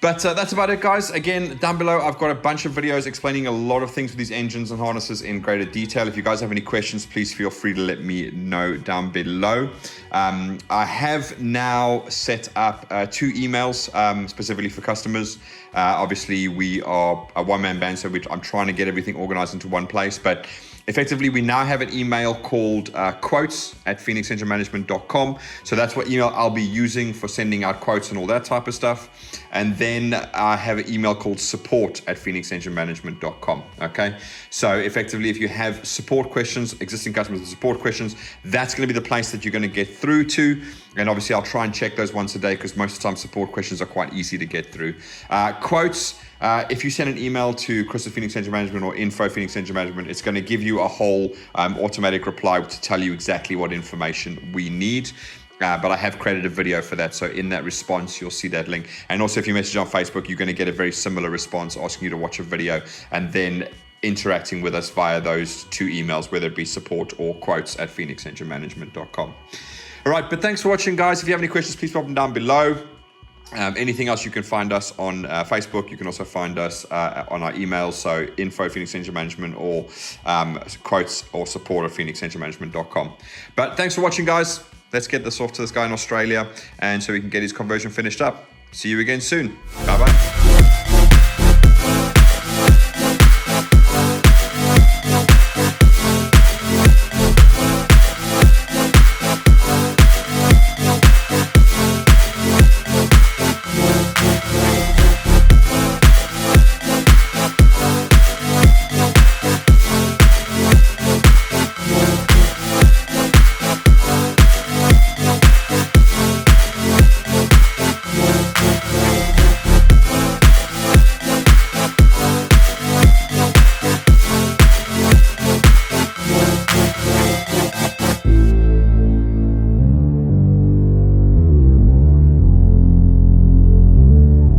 But that's about it, guys. Again, down below, I've got a bunch of videos explaining a lot of things with these engines and harnesses in greater detail. If you guys have any questions, please feel free to let me know down below. I have now set up 2 emails specifically for customers. Obviously, we are a one-man band, so I'm trying to get everything organized into one place. But effectively, we now have an email called quotes@phoenixenginemanagement.com. So that's what email I'll be using for sending out quotes and all that type of stuff. And then I have an email called support@phoenixenginemanagement.com. Okay. So effectively, if you have support questions, existing customers with support questions, that's going to be the place that you're going to get through to. And obviously, I'll try and check those once a day, because most of the time support questions are quite easy to get through. Quotes. If you send an email to Chris@phoenixenginemanagement or info@phoenixenginemanagement, it's going to give you a whole automatic reply to tell you exactly what information we need. But I have created a video for that, so in that response you'll see that link. And also, if you message on Facebook, you're going to get a very similar response asking you to watch a video and then interacting with us via those 2 emails, whether it be support or quotes@phoenixenginemanagement.com. All right, but thanks for watching, guys. If you have any questions, please pop them down below. Anything else, you can find us on Facebook. You can also find us on our emails, so info@phoenixenginemanagement or quotes or support@phoenixenginemanagement.com. But thanks for watching, guys. Let's get this off to this guy in Australia, and so we can get his conversion finished up. See you again soon. Bye-bye.